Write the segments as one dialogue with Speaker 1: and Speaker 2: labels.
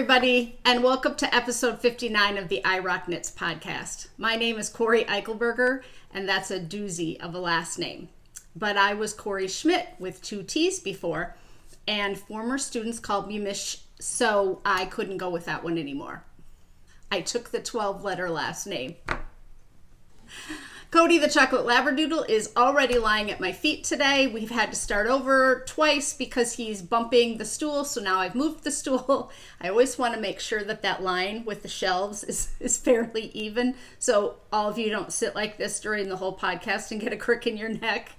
Speaker 1: everybody, and welcome to episode 59 of the IROC Knits podcast. My name is Cori Eichelberger, and that's a doozy of a last name. But I was Cori Schmidt with 2 T's before, and former students called me Miss, so I couldn't go with that one anymore. I took the 12-letter last name. Cody the Chocolate Labradoodle is already lying at my feet today. We've had to start over twice because he's bumping the stool, so now I've moved the stool. I always want to make sure that that line with the shelves is fairly even, so all of you don't sit like this during the whole podcast and get a crick in your neck.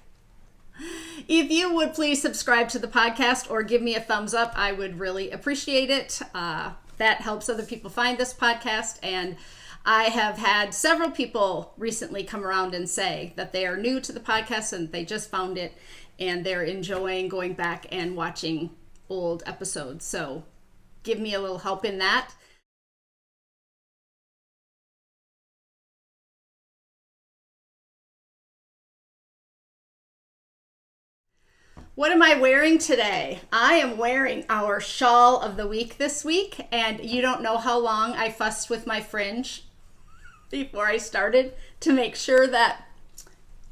Speaker 1: If you would please subscribe to the podcast or give me a thumbs up, I would really appreciate it. That helps other people find this podcast, and I have had several people recently come around and say that they are new to the podcast and they just found it and they're enjoying going back and watching old episodes. So give me a little help in that. What am I wearing today? I am wearing our shawl of the week this week, and you don't know how long I fussed with my fringe before I started to make sure that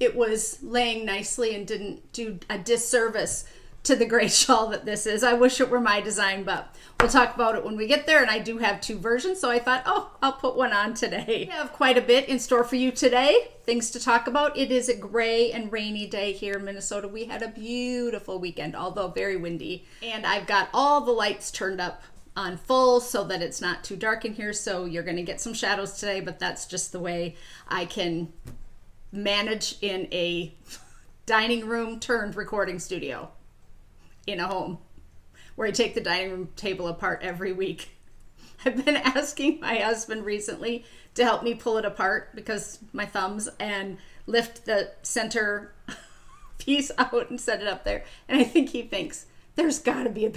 Speaker 1: it was laying nicely and didn't do a disservice to the great shawl that this is. I wish it were my design, but we'll talk about it when we get there, and I do have 2 versions, so I thought, I'll put one on today. We have quite a bit in store for you today, things to talk about. It is a gray and rainy day here in Minnesota. We had a beautiful weekend, although very windy, and I've got all the lights turned up on full so that it's not too dark in here, so you're going to get some shadows today, but that's just the way I can manage in a dining room turned recording studio in a home where I take the dining room table apart every week. I've been asking my husband recently to help me pull it apart because my thumbs, and lift the center piece out and set it up there, and I think he thinks there's got to be a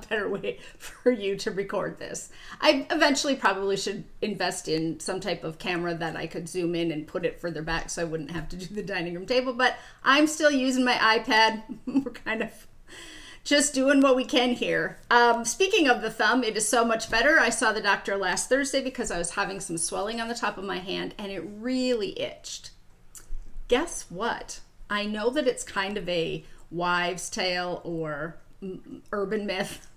Speaker 1: better way for you to record this. I eventually probably should invest in some type of camera that I could zoom in and put it further back so I wouldn't have to do the dining room table, but I'm still using my iPad. We're kind of just doing what we can here. Speaking of the thumb, it is so much better. I saw the doctor last Thursday because I was having some swelling on the top of my hand and it really itched. Guess what? I know that it's kind of a wives' tale or urban myth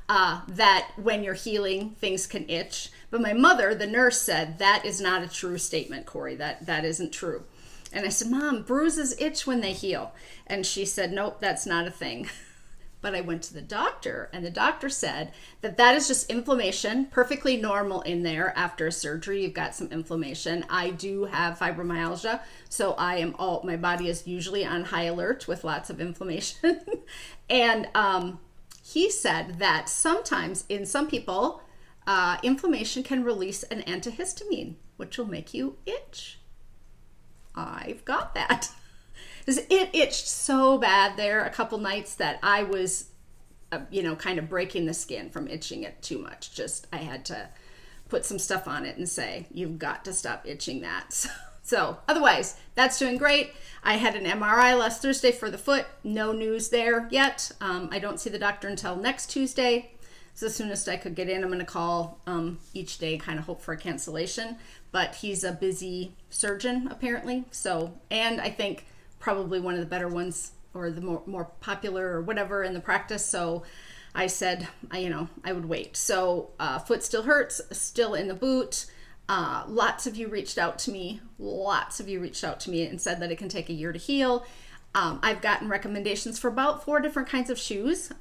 Speaker 1: that when you're healing things can itch, but my mother, the nurse, said that is not a true statement, Cori. That isn't true. And I said, Mom, bruises itch when they heal, and she said, nope, that's not a thing. But I went to the doctor, and the doctor said that is just inflammation, perfectly normal in there. After a surgery, you've got some inflammation. I do have fibromyalgia, so my body is usually on high alert with lots of inflammation. And he said that sometimes in some people, inflammation can release an antihistamine, which will make you itch. I've got that. It itched so bad there a couple nights that I was, kind of breaking the skin from itching it too much. I had to put some stuff on it and say, you've got to stop itching that. So otherwise, that's doing great. I had an MRI last Thursday for the foot. No news there yet. I don't see the doctor until next Tuesday. So as soon as I could get in, I'm going to call each day, kind of hope for a cancellation. But he's a busy surgeon, apparently. So, and I think probably one of the better ones, or the more popular or whatever in the practice. So I said, I would wait. So foot still hurts, still in the boot. Lots of you reached out to me and said that it can take a year to heal. I've gotten recommendations for about 4 different kinds of shoes,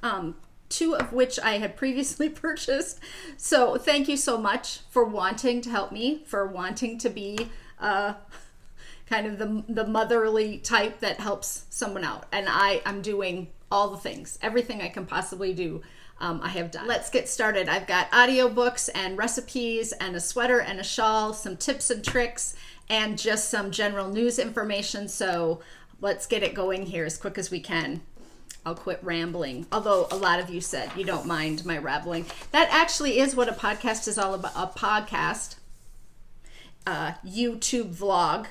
Speaker 1: 2 of which I had previously purchased. So thank you so much for wanting to help me, for wanting to be kind of the motherly type that helps someone out. And I'm doing all the things, everything I can possibly do. I have done. Let's get started. I've got audiobooks and recipes and a sweater and a shawl, some tips and tricks, and just some general news information. So let's get it going here as quick as we can. I'll quit rambling. Although a lot of you said you don't mind my rambling. That actually is what a podcast is all about. A podcast, YouTube vlog,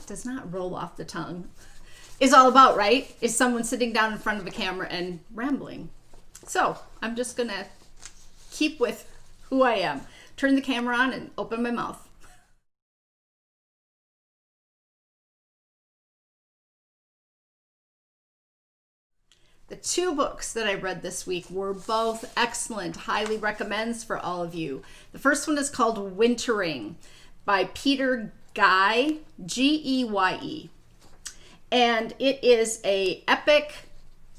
Speaker 1: does not roll off the tongue, is all about, right? Is someone sitting down in front of a camera and rambling. So I'm just gonna keep with who I am. Turn the camera on and open my mouth. The 2 books that I read this week were both excellent, highly recommends for all of you. The first one is called Wintering by Peter Geye, Geye. And it is a epic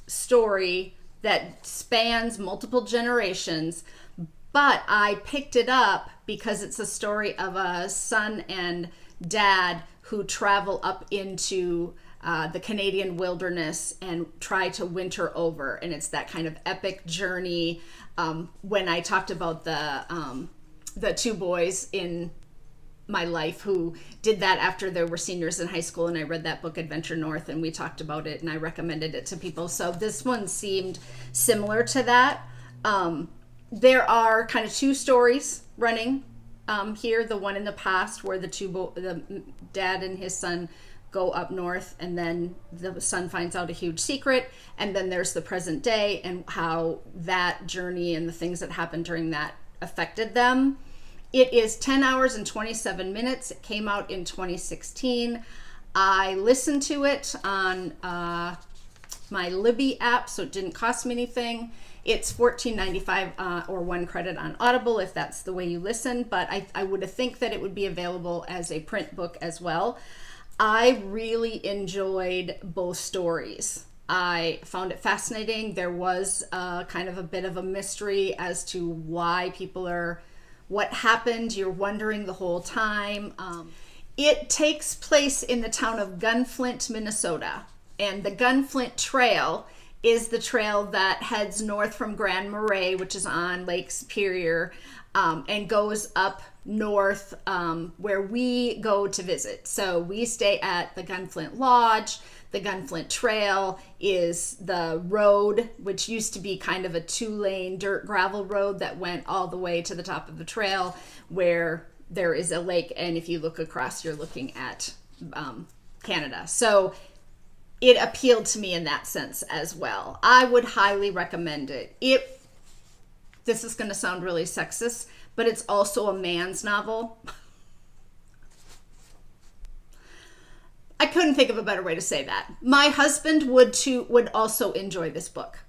Speaker 1: story that spans multiple generations, but I picked it up because it's a story of a son and dad who travel up into the Canadian wilderness and try to winter over, and it's that kind of epic journey. When I talked about the 2 boys in my life who did that after they were seniors in high school, and I read that book Adventure North, and we talked about it and I recommended it to people. So this one seemed similar to that. There are kind of 2 stories running here. The one in the past where the dad and his son go up north, and then the son finds out a huge secret, and then there's the present day and how that journey and the things that happened during that affected them. It is 10 hours and 27 minutes. It came out in 2016. I listened to it on my Libby app, so it didn't cost me anything. It's $14.95 or 1 credit on Audible if that's the way you listen, but I would think that it would be available as a print book as well. I really enjoyed both stories. I found it fascinating. There was kind of a bit of a mystery as to why people are, what happened. You're wondering the whole time. It takes place in the town of Gunflint, Minnesota. And the Gunflint Trail is the trail that heads north from Grand Marais, which is on Lake Superior, and goes up north where we go to visit. So we stay at the Gunflint Lodge. The Gunflint Trail is the road, which used to be kind of a 2-lane dirt gravel road that went all the way to the top of the trail where there is a lake, and if you look across, you're looking at Canada. So it appealed to me in that sense as well. I would highly recommend it. This is going to sound really sexist, but it's also a man's novel. I couldn't think of a better way to say that. My husband would also enjoy this book.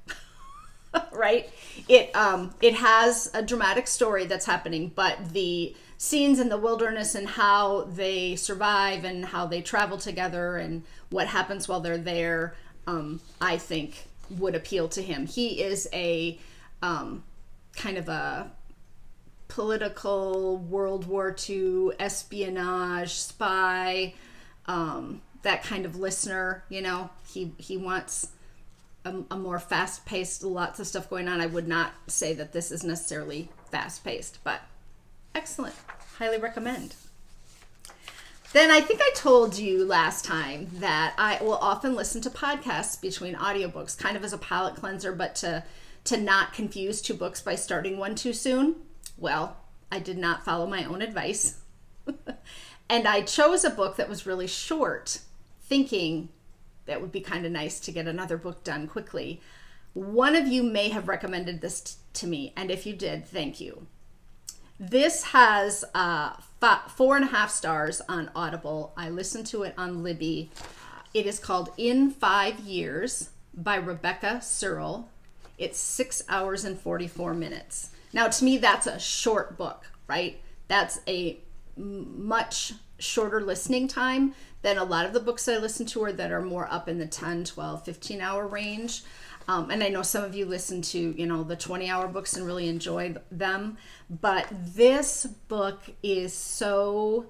Speaker 1: Right? It has a dramatic story that's happening, but the scenes in the wilderness and how they survive and how they travel together and what happens while they're there, I think would appeal to him. He is a kind of a political World War II espionage spy, that kind of listener. You know, he wants a more fast-paced, lots of stuff going on. I would not say that this is necessarily fast-paced, but excellent. Highly recommend. Then I think I told you last time that I will often listen to podcasts between audiobooks, kind of as a palate cleanser, but to not confuse 2 books by starting one too soon. Well, I did not follow my own advice. And I chose a book that was really short, thinking that would be kind of nice to get another book done quickly. One of you may have recommended this to me, and if you did, thank you. This has 4.5 stars on Audible. I listened to it on Libby. It is called In 5 Years by Rebecca Serle. It's 6 hours and 44 minutes. Now, to me, that's a short book, right? That's a much shorter listening time than a lot of the books I listen to that are more up in the 10, 12, 15 hour range. And I know some of you listen to, the 20-hour books and really enjoy them. But this book is so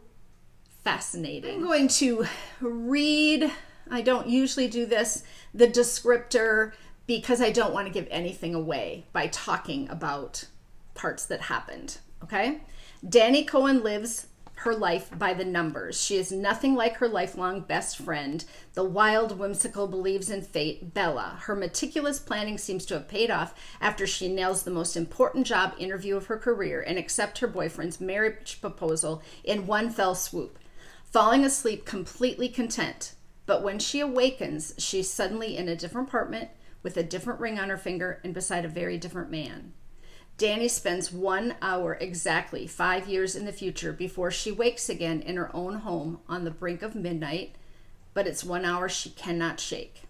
Speaker 1: fascinating. I'm going to read, I don't usually do this, the descriptor, because I don't want to give anything away by talking about parts that happened, okay? Danny Cohen lives her life by the numbers. She is nothing like her lifelong best friend, the wild, whimsical, believes in fate, Bella. Her meticulous planning seems to have paid off after she nails the most important job interview of her career and accepts her boyfriend's marriage proposal in one fell swoop, falling asleep completely content. But when she awakens, she's suddenly in a different apartment with a different ring on her finger and beside a very different man. Danny spends 1 hour exactly 5 years in the future before she wakes again in her own home on the brink of midnight, but it's 1 hour she cannot shake.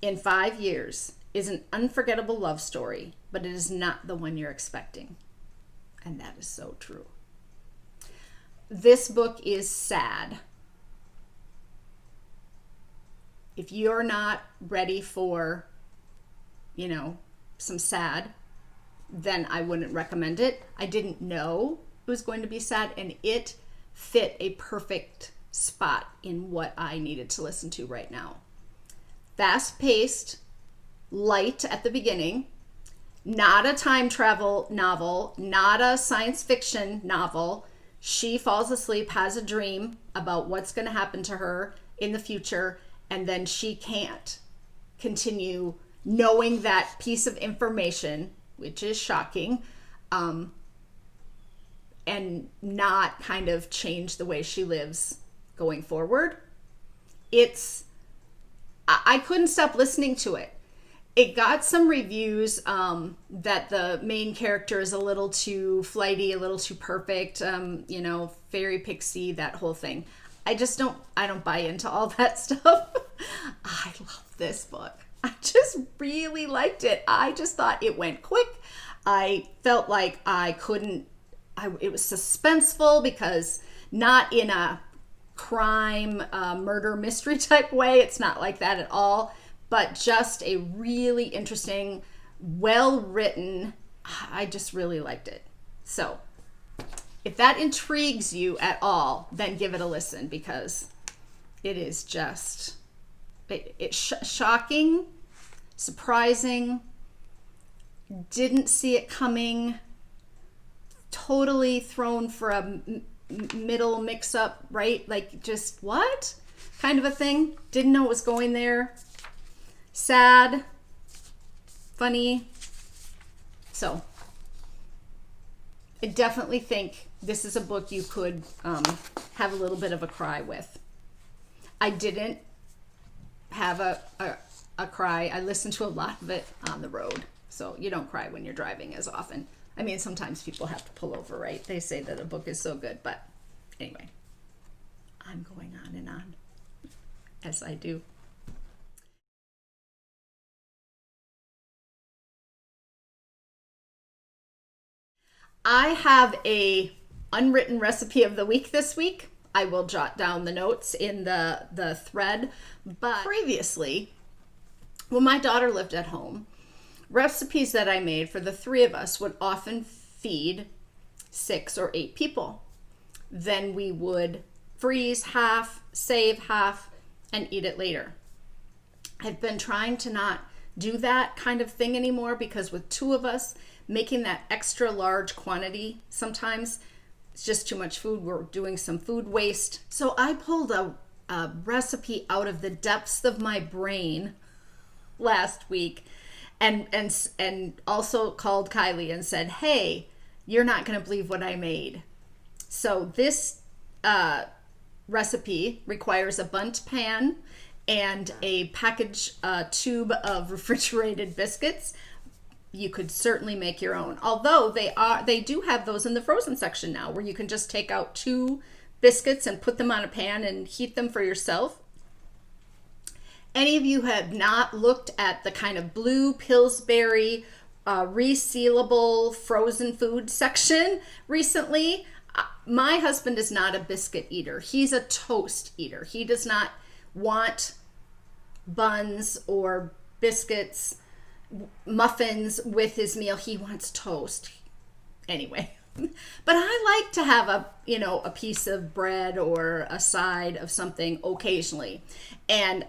Speaker 1: In 5 years is an unforgettable love story, but it is not the one you're expecting. And that is so true. This book is sad. If you're not ready for, some sad, then I wouldn't recommend it. I didn't know it was going to be sad, and it fit a perfect spot in what I needed to listen to right now. Fast-paced, light at the beginning, not a time travel novel, not a science fiction novel. She falls asleep, has a dream about what's going to happen to her in the future, and then she can't continue knowing that piece of information, which is shocking, and not kind of change the way she lives going forward. I couldn't stop listening to it. It got some reviews that the main character is a little too flighty, a little too perfect, fairy pixie, that whole thing. I don't buy into all that stuff. I love this book. I just really liked it. I just thought it went quick. I felt like it was suspenseful, because not in a crime, murder, mystery type way. It's not like that at all, but just a really interesting, well-written, I just really liked it. So if that intrigues you at all, then give it a listen, because it is just, it's shocking, surprising, didn't see it coming, totally thrown for a middle mix-up, right? Like, just what? Kind of a thing. Didn't know it was going there. Sad, funny. So I definitely think this is a book you could have a little bit of a cry with. I didn't have a cry. I listened to a lot of it on the road. So you don't cry when you're driving as often. I mean, sometimes people have to pull over, right? They say that a book is so good, but anyway, I'm going on and on, as I do. I have a unwritten recipe of the week this week. I will jot down the notes in the thread, but previously, when my daughter lived at home, recipes that I made for the three of us would often feed 6 or 8 people. Then we would freeze half, save half, and eat it later. I've been trying to not do that kind of thing anymore, because with 2 of us, making that extra large quantity, sometimes it's just too much food. We're doing some food waste. So I pulled a recipe out of the depths of my brain last week, and also called Kiley and said, hey, you're not going to believe what I made. So this recipe requires a bundt pan and a package tube of refrigerated biscuits. You could certainly make your own, although they do have those in the frozen section now, where you can just take out 2 biscuits and put them on a pan and heat them for yourself. Any of you have not looked at the kind of blue Pillsbury resealable frozen food section recently? My husband is not a biscuit eater. He's a toast eater. He does not want buns or biscuits, muffins with his meal. He wants toast. Anyway, but I like to have a piece of bread or a side of something occasionally. And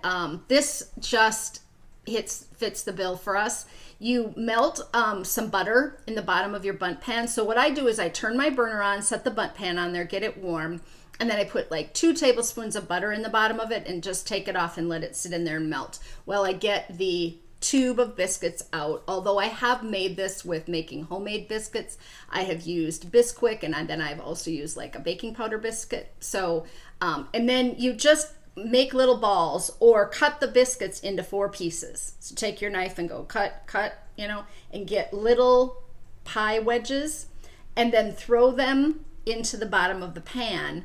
Speaker 1: this just fits the bill for us. You melt some butter in the bottom of your bundt pan. So what I do is I turn my burner on, set the bundt pan on there, get it warm, and then I put like 2 tablespoons of butter in the bottom of it and just take it off and let it sit in there and melt. Well, I get the tube of biscuits out. Although I have made this with making homemade biscuits, I have used Bisquick, and then I've also used like a baking powder biscuit. So, and then you just make little balls or cut the biscuits into 4 pieces. So take your knife and go cut, and get little pie wedges and then throw them into the bottom of the pan.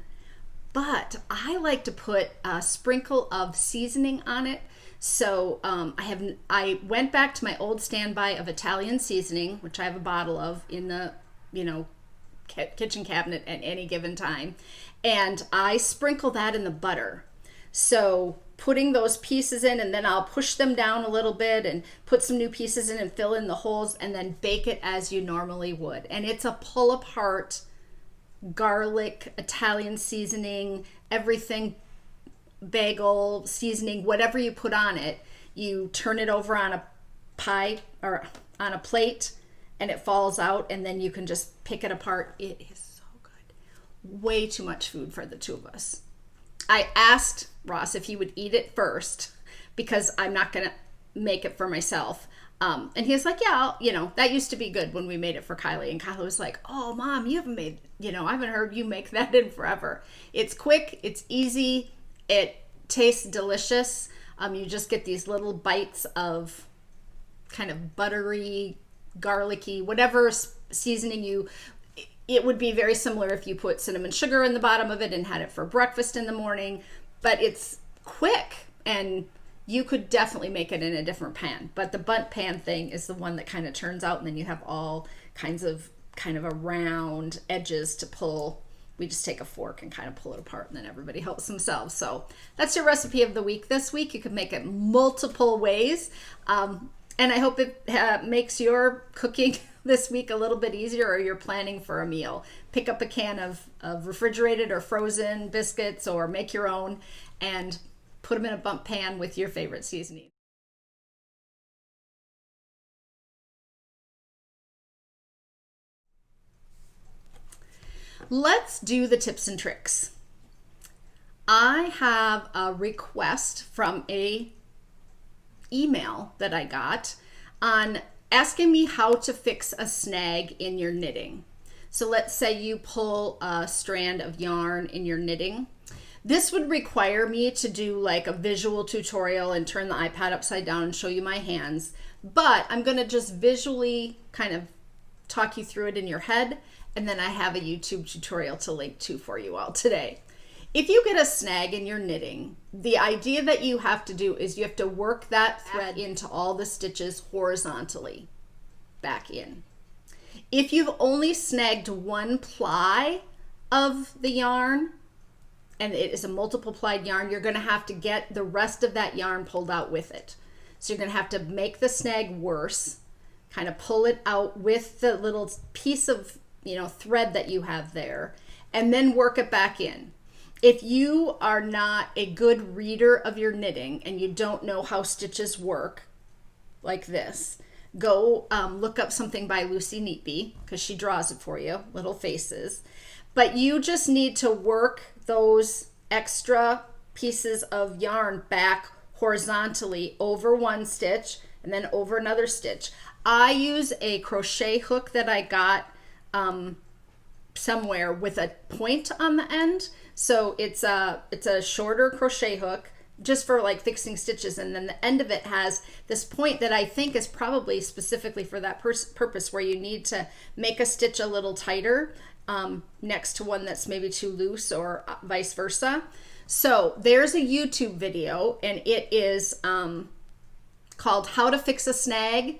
Speaker 1: But I like to put a sprinkle of seasoning on it. So I went back to my old standby of Italian seasoning, which I have a bottle of in the, kitchen cabinet at any given time. And I sprinkle that in the butter. So putting those pieces in, and then I'll push them down a little bit and put some new pieces in and fill in the holes, and then bake it as you normally would. And it's a pull apart garlic, Italian seasoning, everything, bagel seasoning, whatever you put on it, you turn it over on a pie or on a plate and it falls out, and then you can just pick it apart. It is so good. Way too much food for the two of us. I asked Ross if he would eat it first because I'm not going to make it for myself. And he's like, yeah, that used to be good when we made it for Kiley. And Kiley was like, oh, Mom, you haven't made, I haven't heard you make that in forever. It's quick. It's easy. It tastes delicious. You just get these little bites of kind of buttery, garlicky, whatever seasoning it would be very similar if you put cinnamon sugar in the bottom of it and had it for breakfast in the morning. But it's quick, and you could definitely make it in a different pan. But the bundt pan thing is the one that kind of turns out, and then you have all kinds of kind of around edges to pull. We just take a fork and kind of pull it apart, and then everybody helps themselves. So that's your recipe of the week this week. You can make it multiple ways. And I hope it makes your cooking this week a little bit easier, or you're planning for a meal. Pick up a can of refrigerated or frozen biscuits, or make your own and put them in a bundt pan with your favorite seasoning. Let's do the tips and tricks. I have a request from a email that I got on asking me how to fix a snag in your knitting. So let's say you pull a strand of yarn in your knitting. This would require me to do like a visual tutorial and turn the iPad upside down and show you my hands, but I'm going to just visually kind of talk you through it in your head, and then I have a YouTube tutorial to link to for you all today. If you get a snag in your knitting, the idea that you have to do is you have to work that thread into all the stitches horizontally back in. If you've only snagged one ply of the yarn, and it is a multiple plied yarn, you're going to have to get the rest of that yarn pulled out with it. So you're going to have to make the snag worse, kind of pull it out with the little piece of thread that you have there, and then work it back in. If you are not a good reader of your knitting and you don't know how stitches work like this, go look up something by Lucy Neatbee, because she draws it for you, little faces. But you just need to work those extra pieces of yarn back horizontally over one stitch and then over another stitch. I use a crochet hook that I got somewhere with a point on the end. So it's a shorter crochet hook just for like fixing stitches, and then the end of it has this point that I think is probably specifically for that purpose, where you need to make a stitch a little tighter next to one that's maybe too loose, or vice versa. So there's a YouTube video, and it is called How to Fix a Snag,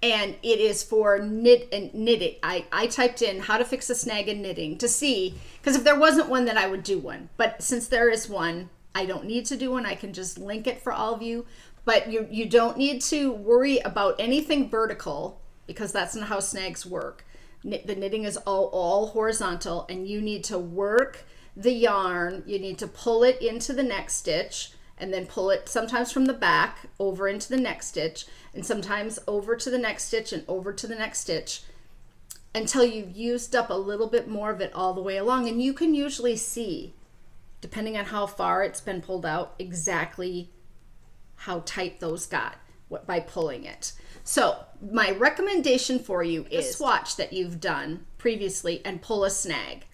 Speaker 1: and it is for knitting. I typed in how to fix a snag in knitting to see, because if there wasn't one, then I would do one. But since there is one, I don't need to do one. I can just link it for all of you. But you don't need to worry about anything vertical, because that's not how snags work. The knitting is all horizontal, and you need to work the yarn. You need to pull it into the next stitch, and then pull it sometimes from the back over into the next stitch, and sometimes over to the next stitch and over to the next stitch, until you've used up a little bit more of it all the way along. And you can usually see, depending on how far it's been pulled out, exactly how tight those got by pulling it. So my recommendation for you is swatch that you've done previously and pull a snag.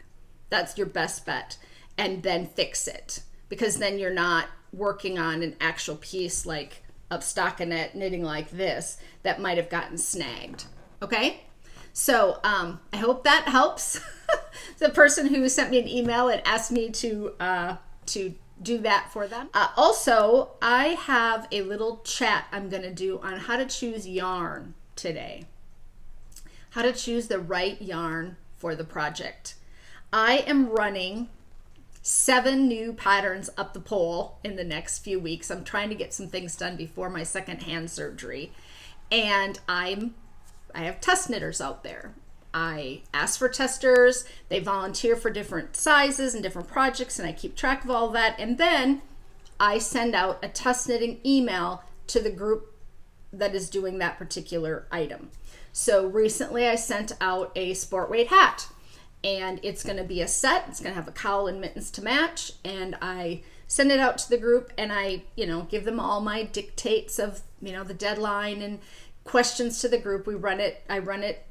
Speaker 1: That's your best bet. And then fix it, because then you're not working on an actual piece like of stockinette knitting like this that might have gotten snagged. Okay? So I hope that helps. The person who sent me an email and asked me to do that for them. Also, I have a little chat I'm going to do on how to choose yarn today. How to choose the right yarn for the project. I am running 7 new patterns up the pole in the next few weeks. I'm trying to get some things done before my second hand surgery. And I have test knitters out there. I ask for testers, they volunteer for different sizes and different projects, and I keep track of all that. And then I send out a test knitting email to the group that is doing that particular item. So recently I sent out a sport weight hat, and it's going to be a set. It's going to have a cowl and mittens to match, and I send it out to the group, and I, give them all my dictates of, the deadline and questions to the group. I run it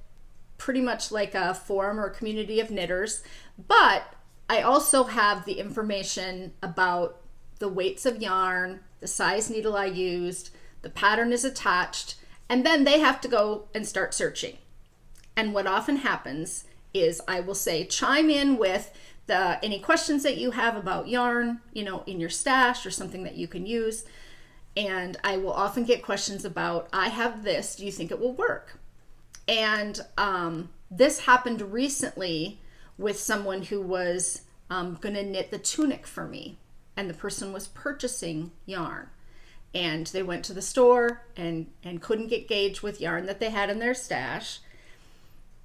Speaker 1: pretty much like a forum or a community of knitters, but I also have the information about the weights of yarn, the size needle I used, the pattern is attached, and then they have to go and start searching. And what often happens is I will say, chime in with any questions that you have about yarn, in your stash or something that you can use. And I will often get questions about, I have this, do you think it will work? And this happened recently with someone who was going to knit the tunic for me, and the person was purchasing yarn, and they went to the store and couldn't get gauged with yarn that they had in their stash.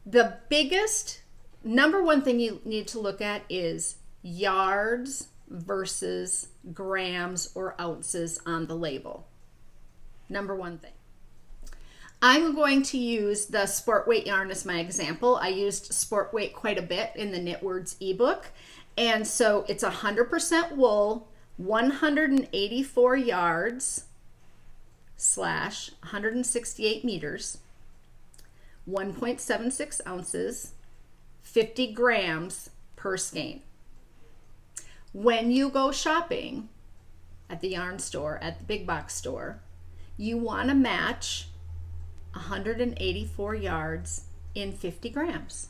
Speaker 1: The biggest number one thing you need to look at is yards versus grams or ounces on the label. Number one thing. I'm going to use the sport weight yarn as my example. I used sport weight quite a bit in the Knitwords ebook. And so it's 100% wool, 184 yards / 168 meters, 1.76 ounces, 50 grams per skein. When you go shopping at the yarn store, at the big box store, you want to match 184 yards in 50 grams.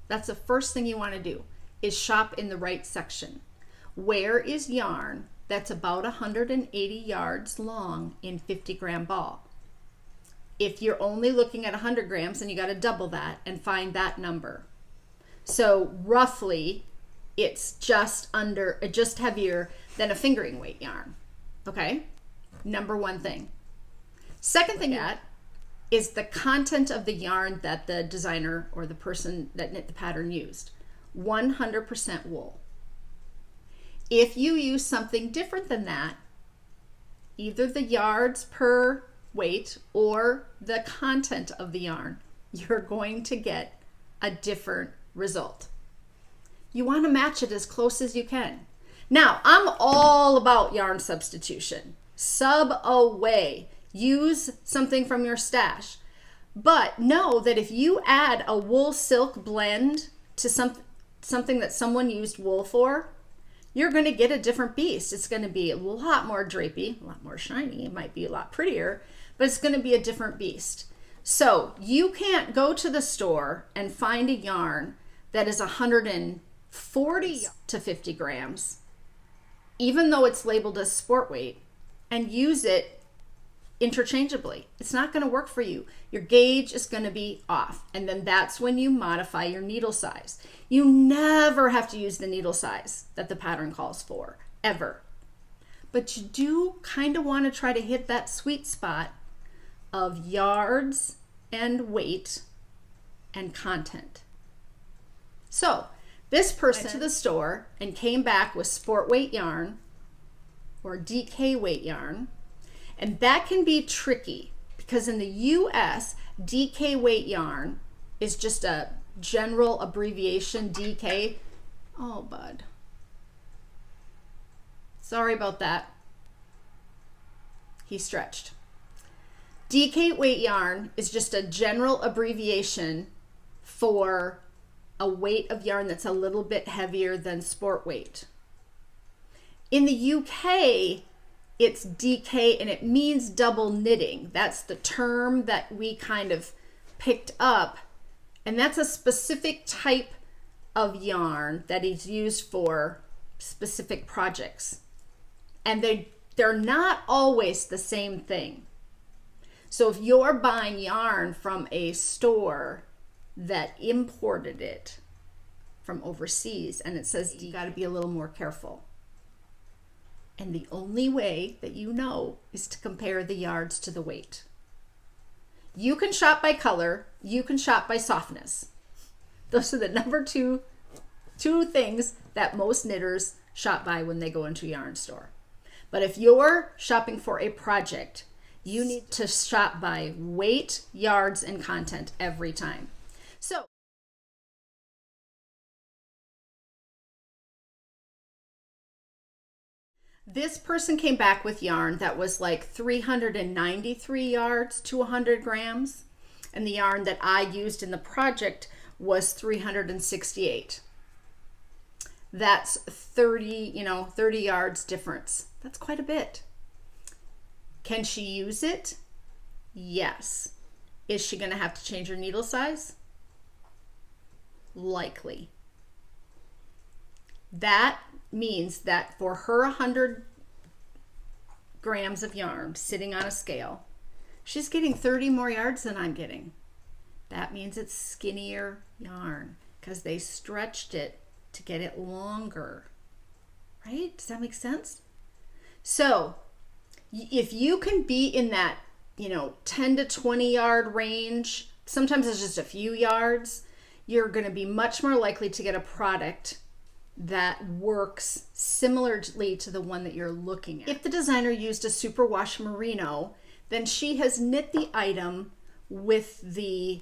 Speaker 1: That's the first thing you want to do, is shop in the right section. Where is yarn that's about 180 yards long in 50 gram ball? If you're only looking at 100 grams, then you got to double that and find that number. So roughly it's just heavier than a fingering weight yarn. Okay, number one thing. Second thing is the content of the yarn that the designer or the person that knit the pattern used. 100% wool. If you use something different than that, either the yards per weight or the content of the yarn, you're going to get a different result. You want to match it as close as you can. Now, I'm all about yarn substitution. Sub away. Use something from your stash. But know that if you add a wool silk blend to something that someone used wool for, you're going to get a different beast. It's going to be a lot more drapey, a lot more shiny. It might be a lot prettier, but it's going to be a different beast. So you can't go to the store and find a yarn that is 140 to 50 grams, even though it's labeled as sport weight, and use it interchangeably. It's not going to work for you. Your gauge is going to be off, and then that's when you modify your needle size. You never have to use the needle size that the pattern calls for, ever. But you do kind of want to try to hit that sweet spot of yards and weight and content. So this person went to the store and came back with sport weight yarn or DK weight yarn. And that can be tricky because in the US, DK weight yarn is just a general abbreviation, DK. Oh, bud. Sorry about that. He stretched. DK weight yarn is just a general abbreviation for a weight of yarn that's a little bit heavier than sport weight. In the UK, it's DK and it means double knitting. That's the term that we kind of picked up And that's a specific type of yarn that is used for specific projects. And they're not always the same thing. So if you're buying yarn from a store that imported it from overseas and it says you got to be a little more careful. And the only way that you know is to compare the yards to the weight. You can shop by color, you can shop by softness. Those are the number two things that most knitters shop by when they go into a yarn store. But if you're shopping for a project, you need to shop by weight, yards, and content every time. So this person came back with yarn that was like 393 yards to 100 grams. And the yarn that I used in the project was 368. That's 30 yards difference. That's quite a bit. Can she use it? Yes. Is she going to have to change her needle size? Likely. That means that for her 100 grams of yarn sitting on a scale, she's getting 30 more yards than I'm getting. That means it's skinnier yarn because they stretched it to get it longer. Right? Does that make sense? So if you can be in that 10 to 20 yard range, sometimes it's just a few yards, you're going to be much more likely to get a product that works similarly to the one that you're looking at. If the designer used a superwash merino, then she has knit the item with the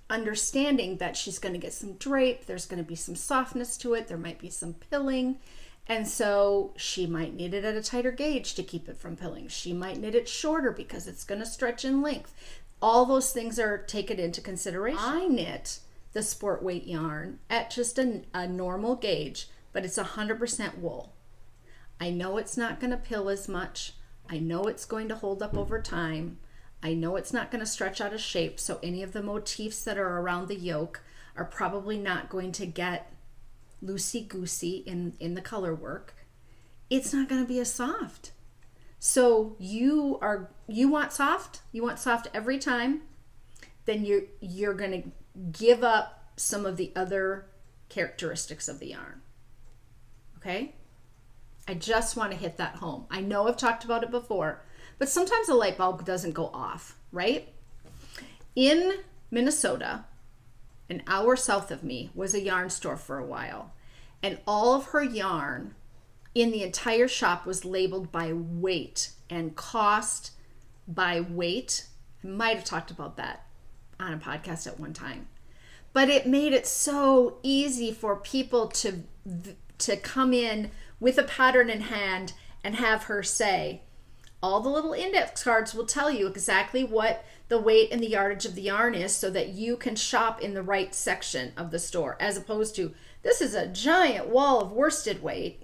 Speaker 1: understanding that she's going to get some drape, there's going to be some softness to it, there might be some pilling, and so she might knit it at a tighter gauge to keep it from pilling. She might knit it shorter because it's going to stretch in length. All those things are taken into consideration. I knit the sport weight yarn at just a normal gauge, but it's 100% wool. I know it's not going to pill as much. I know it's going to hold up over time. I know it's not going to stretch out of shape, so any of the motifs that are around the yoke are probably not going to get loosey-goosey in the color work. It's not going to be as soft. So you want soft every time, then you're going to give up some of the other characteristics of the yarn. Okay? I just want to hit that home. I know I've talked about it before, but sometimes a light bulb doesn't go off, right? In Minnesota, an hour south of me, was a yarn store for a while, and all of her yarn in the entire shop was labeled by weight and cost by weight. I might have talked about that on a podcast at one time, but it made it so easy for people to come in with a pattern in hand and have her say, all the little index cards will tell you exactly what the weight and the yardage of the yarn is so that you can shop in the right section of the store, as opposed to, this is a giant wall of worsted weight,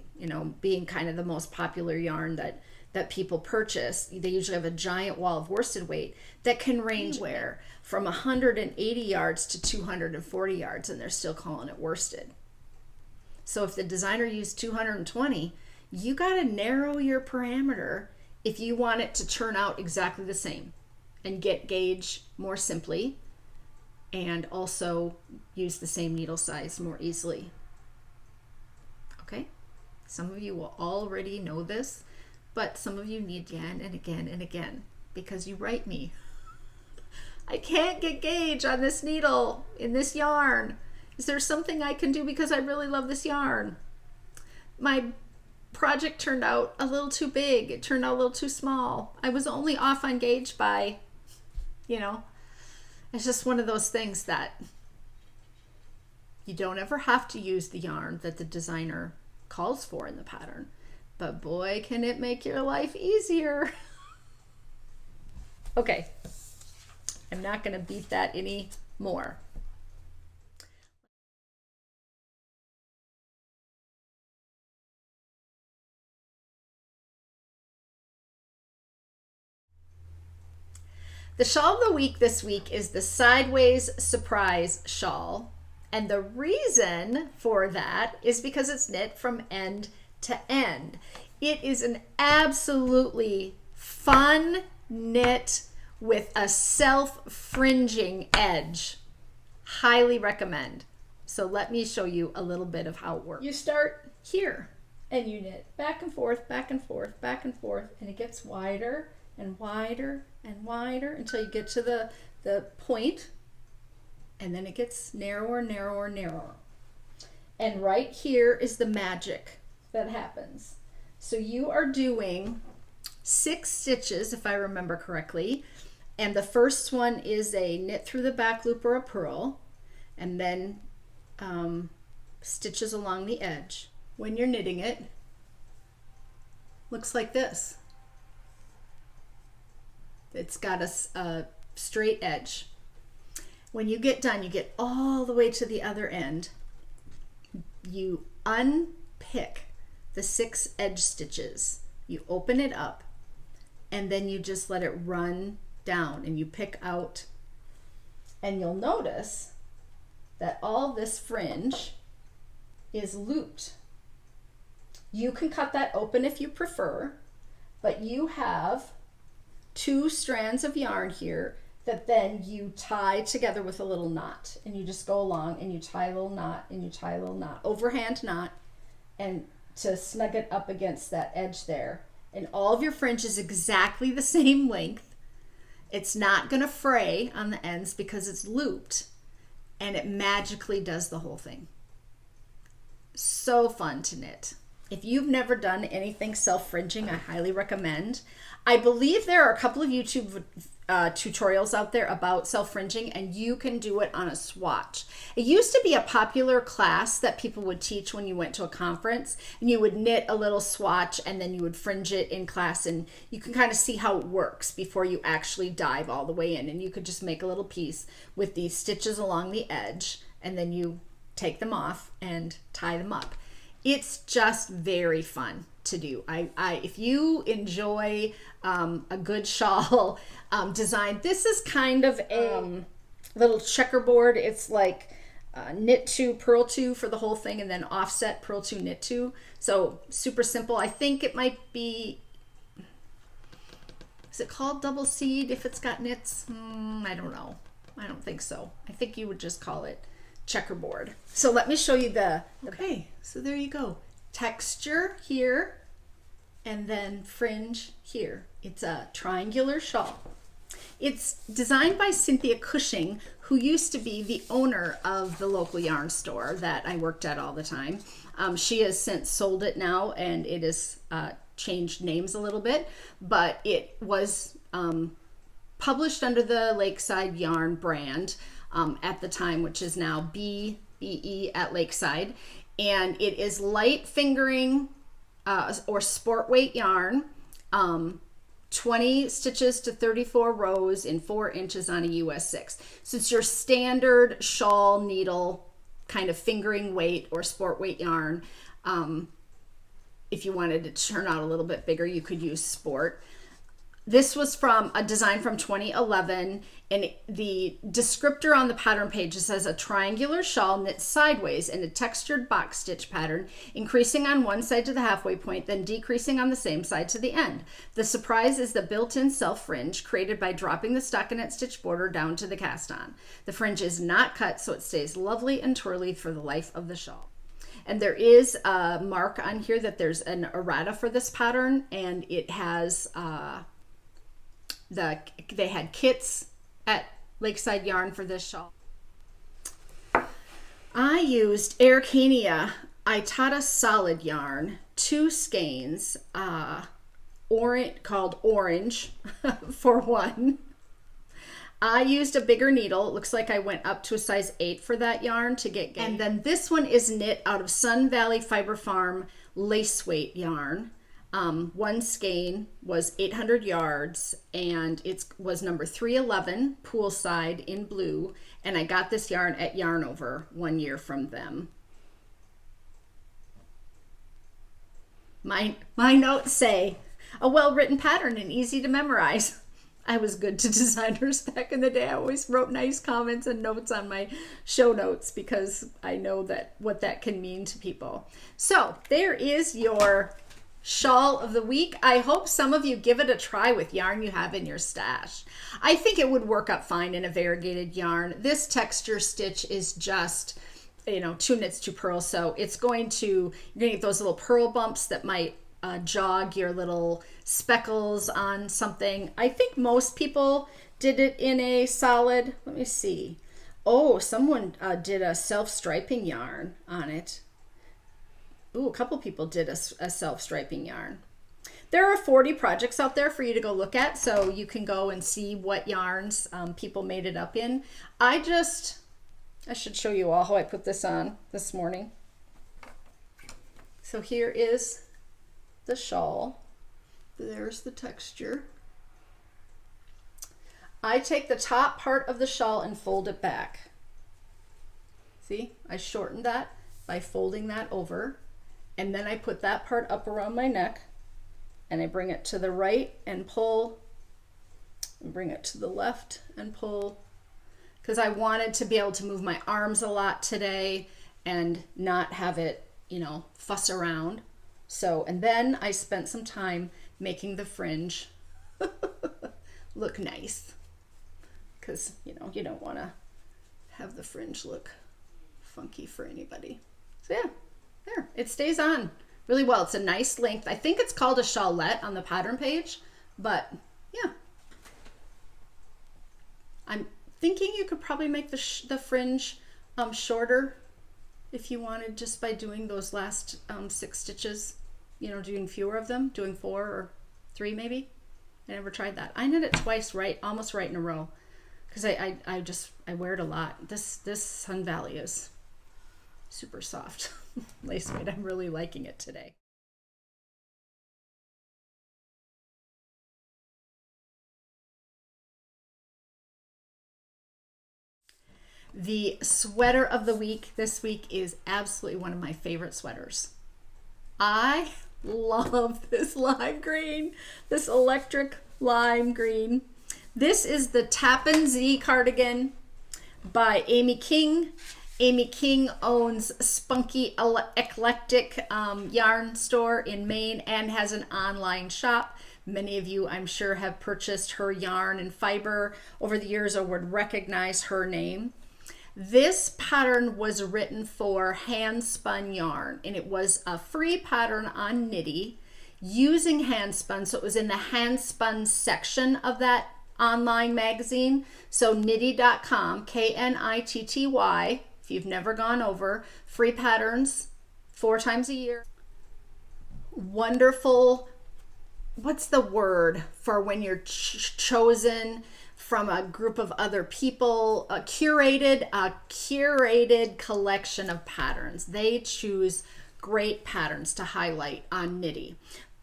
Speaker 1: being kind of the most popular yarn that people purchase. They usually have a giant wall of worsted weight that can range anywhere from 180 yards to 240 yards, and they're still calling it worsted. So if the designer used 220, you got to narrow your parameter if you want it to turn out exactly the same and get gauge more simply and also use the same needle size more easily. Okay? Some of you will already know this, but some of you need again and again and again because you write me. I can't get gauge on this needle in this yarn. Is there something I can do because I really love this yarn? My project turned out a little too big. It turned out a little too small. I was only off on gauge by, it's just one of those things that you don't ever have to use the yarn that the designer calls for in the pattern, but boy, can it make your life easier. Okay, I'm not going to beat that anymore. The shawl of the week this week is the Sideways Surprise Shawl. And the reason for that is because it's knit from end to end. It is an absolutely fun knit with a self-fringing edge. Highly recommend. So let me show you a little bit of how it works. You start here and you knit back and forth, back and forth, back and forth, and it gets wider and wider and wider until you get to the point, and then it gets narrower, narrower, narrower. And right here is the magic that happens. So you are doing 6 stitches, if I remember correctly, and the first one is a knit through the back loop or a purl, and then stitches along the edge. When you're knitting it, looks like this. It's got a straight edge. When you get done, you get all the way to the other end. You unpick the 6 edge stitches. You open it up, and then you just let it run down, and you pick out, and you'll notice that all this fringe is looped. You can cut that open if you prefer, but you have 2 strands of yarn here that then you tie together with a little knot, and you just go along and you tie a little knot and you tie a little knot, overhand knot, and to snug it up against that edge there. And all of your fringe is exactly the same length. It's not going to fray on the ends because it's looped, and it magically does the whole thing. So fun to knit. If you've never done anything self-fringing, I highly recommend. I believe there are a couple of YouTube tutorials out there about self-fringing, and you can do it on a swatch. It used to be a popular class that people would teach when you went to a conference, and you would knit a little swatch and then you would fringe it in class, and you can kind of see how it works before you actually dive all the way in. And you could just make a little piece with these stitches along the edge, and then you take them off and tie them up. It's just very fun to do. If you enjoy a good shawl design, this is kind of a little checkerboard. It's like knit 2, purl 2 for the whole thing, and then offset, purl 2, knit 2. So super simple. I think it might be, is it called double seed if it's got knits? I don't know. I don't think so. I think you would just call it checkerboard. So let me show you okay, so there you go. Texture here, and then fringe here. It's a triangular shawl. It's designed by Cynthia Cushing, who used to be the owner of the local yarn store that I worked at all the time. She has since sold it now, and it has changed names a little bit, but it was published under the Lakeside Yarn brand at the time, which is now BE at Lakeside, and it is light fingering or sport weight yarn, 20 stitches to 34 rows in 4 inches on a US 6. So it's your standard shawl needle kind of fingering weight or sport weight yarn. If you wanted it to turn out a little bit bigger, you could use sport. This was from a design from 2011, and the descriptor on the pattern page says a triangular shawl knit sideways in a textured box stitch pattern, increasing on one side to the halfway point, then decreasing on the same side to the end. The surprise is the built-in self fringe created by dropping the stockinette stitch border down to the cast on. The fringe is not cut, so it stays lovely and twirly for the life of the shawl. And there is a mark on here that there's an errata for this pattern, and it has they had kits at Lakeside Yarn for this shawl. I used Araucania Itata solid yarn, 2 skeins, called Orange for one. I used a bigger needle. It looks like I went up to a size 8 for that yarn to get Geye. And then this one is knit out of Sun Valley Fiber Farm lace weight yarn. One skein was 800 yards, and it was number 311 poolside in blue, and I got this yarn at Yarn Over 1 year from them. My notes say a well-written pattern and easy to memorize. I was good to designers back in the day. I always wrote nice comments and notes on my show notes because I know that what that can mean to people. So there is your shawl of the week. I hope some of you give it a try with yarn you have in your stash. I think it would work up fine in a variegated yarn. This texture stitch is just, you know, 2 knits, 2 purls. So it's going to, you're going to get those little purl bumps that might jog your little speckles on something. I think most people did it in a solid, let me see. Oh, someone did a self-striping yarn on it. Ooh, a couple people did a self-striping yarn. There are 40 projects out there for you to go look at, so you can go and see what yarns people made it up in. I should show you all how I put this on this morning. So here is the shawl. There's the texture. I take the top part of the shawl and fold it back. See, I shortened that by folding that over, and then I put that part up around my neck, and I bring it to the right and pull, and bring it to the left and pull, because I wanted to be able to move my arms a lot today and not have it, you know, fuss around. So, and then I spent some time making the fringe look nice, because, you know, you don't want to have the fringe look funky for anybody. So yeah, there, it stays on really well. It's a nice length. I think it's called a shawlette on the pattern page, but yeah. I'm thinking you could probably make the fringe shorter if you wanted, just by doing those last 6 stitches, you know, doing fewer of them, doing 4 or 3 maybe. I never tried that. I knit it twice almost right in a row, because I wear it a lot. This Sun Valley is super soft lace weight. I'm really liking it today. The sweater of the week this week is absolutely one of my favorite sweaters. I love this lime green, this electric lime green. This is the Tappan Zee cardigan by Amy King. Amy King owns Spunky Eclectic yarn store in Maine and has an online shop. Many of you, I'm sure, have purchased her yarn and fiber over the years or would recognize her name. This pattern was written for hand spun yarn, and it was a free pattern on Knitty using hand spun. So it was in the hand spun section of that online magazine. So knitty.com, Knitty, if you've never gone over, free patterns 4 times a year. Wonderful. What's the word for when you're chosen from a group of other people? A curated collection of patterns. They choose great patterns to highlight on Knitty.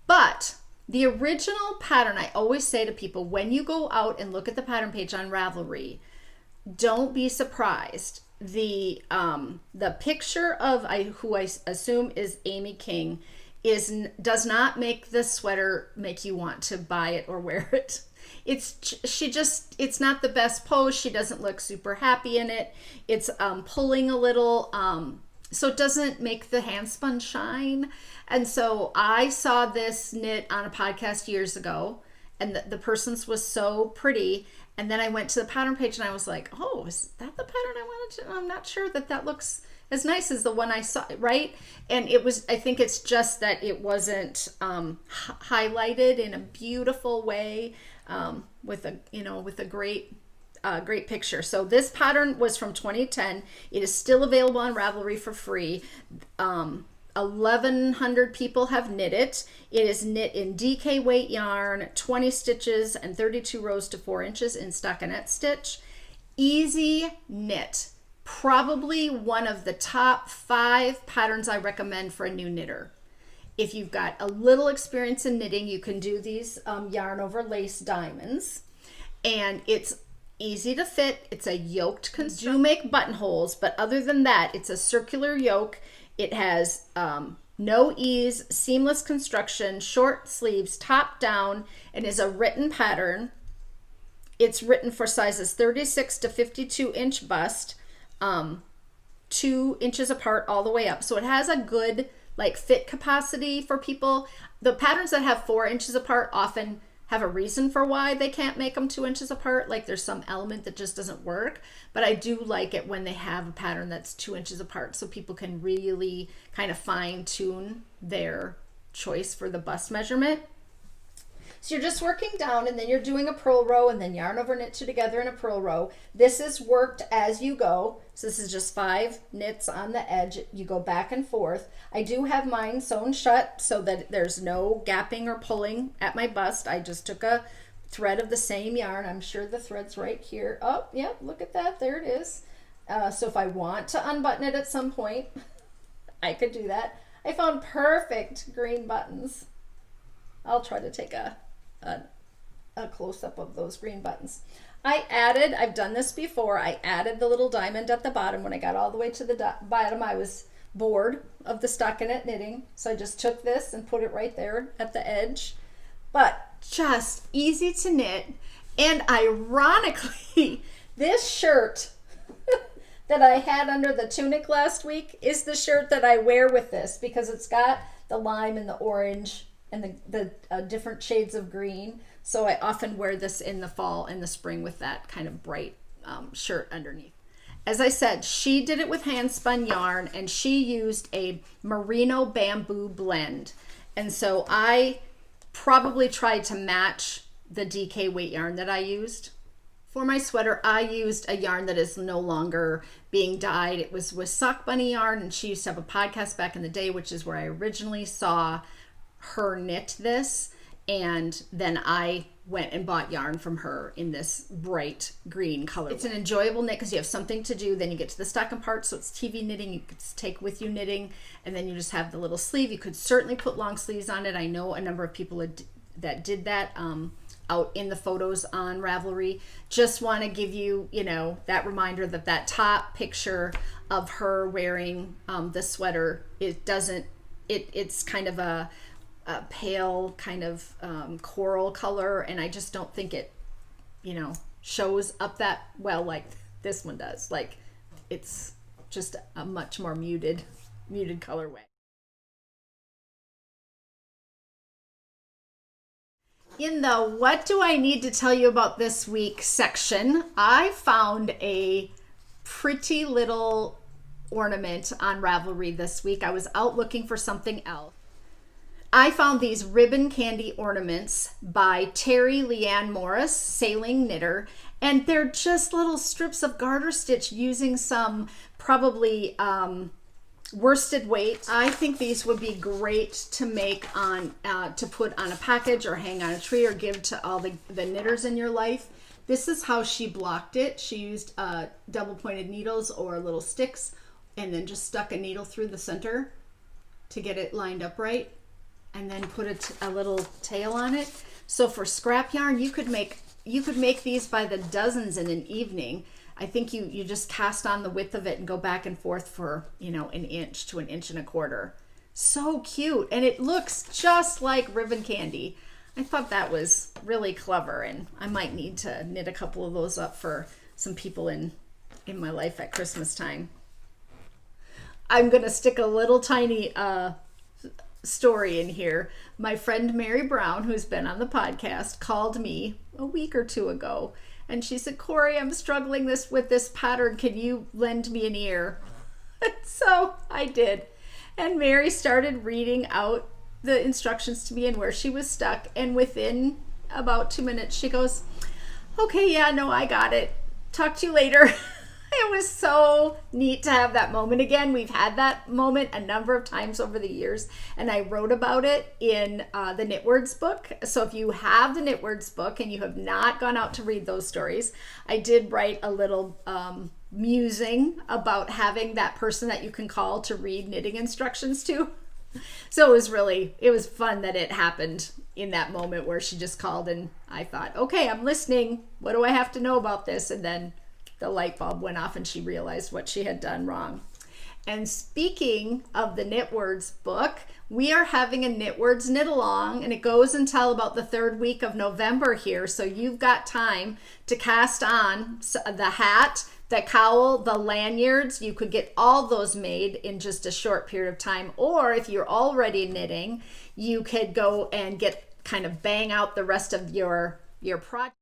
Speaker 1: But the original pattern, I always say to people, when you go out and look at the pattern page on Ravelry, don't be surprised. The picture of who I assume is Amy King does not make the sweater make you want to buy it or wear it. It's not the best pose. She doesn't look super happy in it. It's pulling a little, so it doesn't make the hand spun shine. And so I saw this knit on a podcast years ago, and the person's was so pretty. And then I went to the pattern page and I was like, oh, is that the pattern I wanted to? I'm not sure that looks as nice as the one I saw, right? And it was, I think it's just that it wasn't highlighted in a beautiful way, with a great picture. So this pattern was from 2010. It is still available on Ravelry for free. 1,100 people have knit it. It is knit in DK weight yarn, 20 stitches and 32 rows to 4 inches in stockinette stitch. Easy knit. Probably one of the top 5 patterns I recommend for a new knitter. If you've got a little experience in knitting, you can do these yarn over lace diamonds, and it's easy to fit. It's a yoked construction. You make buttonholes, but other than that, it's a circular yoke. It has no ease, seamless construction, short sleeves, top down, and is a written pattern. it's written for sizes 36 to 52 inch bust, 2 inches apart all the way up. So it has a good like fit capacity for people. The patterns that have 4 inches apart often have a reason for why they can't make them 2 inches apart. Like there's some element that just doesn't work. But I do like it when they have a pattern that's 2 inches apart, so people can really kind of fine tune their choice for the bust measurement. So you're just working down, and then you're doing a purl row, and then yarn over knit 2 together in a purl row. This is worked as you go. So this is just 5 knits on the edge. You go back and forth. I do have mine sewn shut so that there's no gapping or pulling at my bust. I just took a thread of the same yarn. I'm sure the thread's right here. Oh, yeah, look at that. There it is. So if I want to unbutton it at some point, I could do that. I found perfect green buttons. I'll try to take a close-up of those green buttons. I've done this before, I added the little diamond at the bottom. When I got all the way to the bottom, I was bored of the stockinette knitting, so I just took this and put it right there at the edge. But just easy to knit, and ironically, this shirt that I had under the tunic last week is the shirt that I wear with this, because it's got the lime and the orange and the different shades of green. So I often wear this in the fall and the spring with that kind of bright shirt underneath. As I said, she did it with hand spun yarn, and she used a merino bamboo blend. And so I probably tried to match the DK weight yarn that I used. For my sweater, I used a yarn that is no longer being dyed. It was with Sock Bunny yarn, and she used to have a podcast back in the day, which is where I originally saw her knit this. And then I went and bought yarn from her in this bright green color. It's an enjoyable knit because you have something to do. Then you get to the stocking part, so it's TV knitting. You could take with you knitting, and then you just have the little sleeve. You could certainly put long sleeves on it. I know a number of people that did that out in the photos on Ravelry. Just want to give you, that reminder that top picture of her wearing the sweater, it's kind of a pale kind of coral color, and I just don't think it shows up that well like this one does. Like, it's just a much more muted colorway. In the what do I need to tell you about this week section, I found a pretty little ornament on Ravelry this week. I was out looking for something else. I found these ribbon candy ornaments by Terry Liann Morris, Sailing Knitter, and they're just little strips of garter stitch using some probably worsted weight. I think these would be great to make on to put on a package or hang on a tree or give to all the knitters in your life. This is how she blocked it. She used double pointed needles or little sticks, and then just stuck a needle through the center to get it lined up right, and then put a little tail on it. So for scrap yarn, you could make these by the dozens in an evening. I think you just cast on the width of it and go back and forth for, an inch to an inch and a quarter. So cute. And it looks just like ribbon candy. I thought that was really clever, and I might need to knit a couple of those up for some people in my life at Christmas time. I'm going to stick a little tiny story in here. My friend Mary Brown, who's been on the podcast, called me a week or two ago, and she said, "Cori, I'm struggling with this pattern. Can you lend me an ear?" So I did. And Mary started reading out the instructions to me and where she was stuck. And within about 2 minutes, she goes, "Okay, yeah, no, I got it. Talk to you later." It was so neat to have that moment again. We've had that moment a number of times over the years, and I wrote about it in the Knitwords book. So if you have the Knitwords book and you have not gone out to read those stories, I did write a little musing about having that person that you can call to read knitting instructions to. So it was fun that it happened in that moment where she just called, and I thought, okay, I'm listening. What do I have to know about this? And then the light bulb went off and she realized what she had done wrong. And speaking of the Knitwords book, we are having a Knitwords knit along, and it goes until about the 3rd week of November here. So you've got time to cast on the hat, the cowl, the lanyards. You could get all those made in just a short period of time. Or if you're already knitting, you could go and get kind of bang out the rest of your project.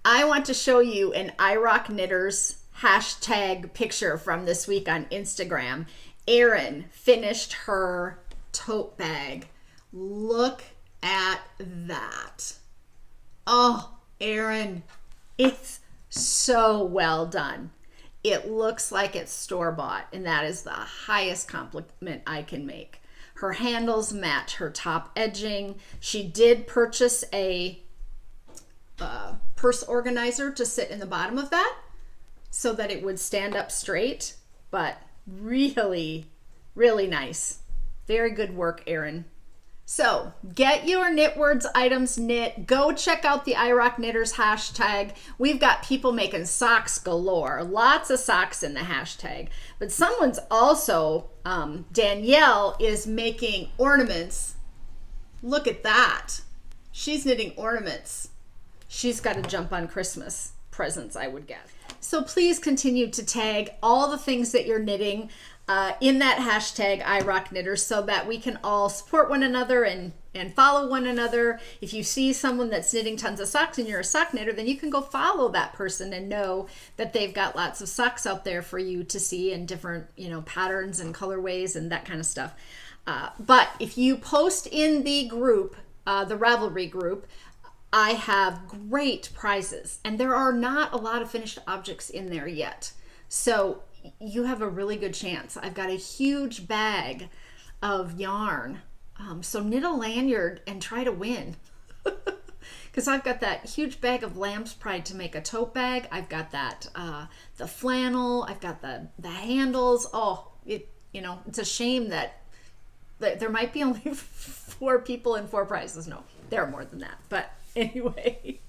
Speaker 1: I want to show you an IROC Knitters hashtag picture from this week on Instagram. Erin finished her tote bag. Look at that. Oh, Erin, it's so well done. It looks like it's store-bought, and that is the highest compliment I can make. Her handles match her top edging. She did purchase a purse organizer to sit in the bottom of that so that it would stand up straight, but really, really nice. Very good work, Erin. So get your Knitwords items knit. Go check out the IROC Knitters hashtag. We've got people making socks galore. Lots of socks in the hashtag. But someone's also, Danielle is making ornaments. Look at that. She's knitting ornaments. She's got to jump on Christmas presents, I would guess. So please continue to tag all the things that you're knitting in that hashtag IROCKNITTERS so that we can all support one another and follow one another. If you see someone that's knitting tons of socks and you're a sock knitter, then you can go follow that person and know that they've got lots of socks out there for you to see in different, patterns and colorways and that kind of stuff. But if you post in the group, the Ravelry group, I have great prizes, and there are not a lot of finished objects in there yet. So you have a really good chance. I've got a huge bag of yarn. So knit a lanyard and try to win. Because I've got that huge bag of lamb's pride to make a tote bag. I've got that, the flannel. I've got the handles. Oh, it's a shame that there might be only 4 people and 4 prizes. No, there are more than that. But anyway.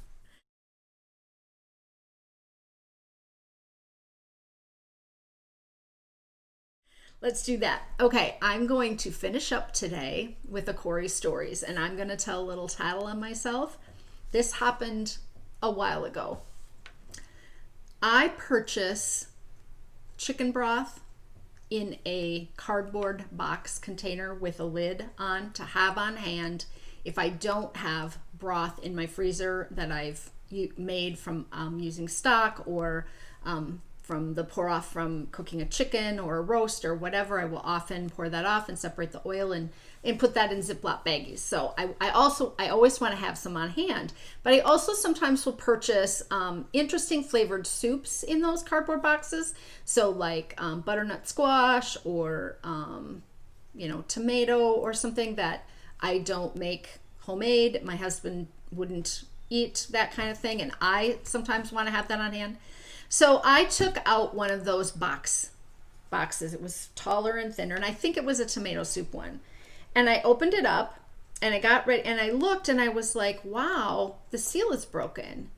Speaker 1: Let's do that. Okay, I'm going to finish up today with the CORI'S stories, and I'm going to tell a little tattle on myself. This happened a while ago. I purchase chicken broth in a cardboard box container with a lid on to have on hand if I don't have broth in my freezer that I've made from using stock or from the pour off from cooking a chicken or a roast or whatever. I will often pour that off and separate the oil and put that in Ziploc baggies. So I always want to have some on hand, but I also sometimes will purchase interesting flavored soups in those cardboard boxes. So like butternut squash or tomato or something that I don't make homemade. My husband wouldn't eat that kind of thing, and I sometimes want to have that on hand. So I took out one of those boxes. It was taller and thinner, and I think it was a tomato soup one. And I opened it up, and I got ready, and I looked, and I was like, wow, the seal is broken.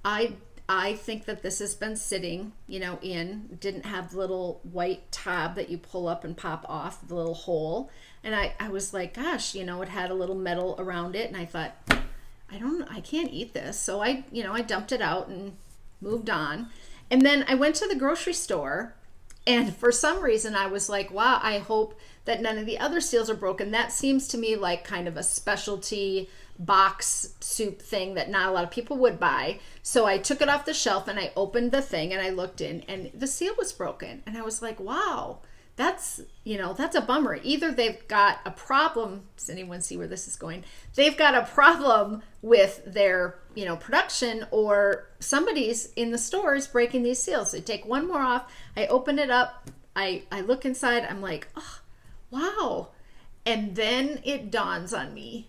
Speaker 1: I think that this has been sitting, didn't have the little white tab that you pull up and pop off, the little hole. And I was like, gosh, it had a little metal around it, and I thought, I can't eat this. So I dumped it out and moved on. And then I went to the grocery store, and for some reason I was like, wow, I hope that none of the other seals are broken. That seems to me like kind of a specialty box soup thing that not a lot of people would buy. So I took it off the shelf and I opened the thing and I looked in, and the seal was broken. And I was like, wow, that's a bummer. Either they've got a problem. Does anyone see where this is going? They've got a problem with their production, or somebody's in the stores breaking these seals. I take one more off, I open it up, I look inside, I'm like, oh, wow. And then it dawns on me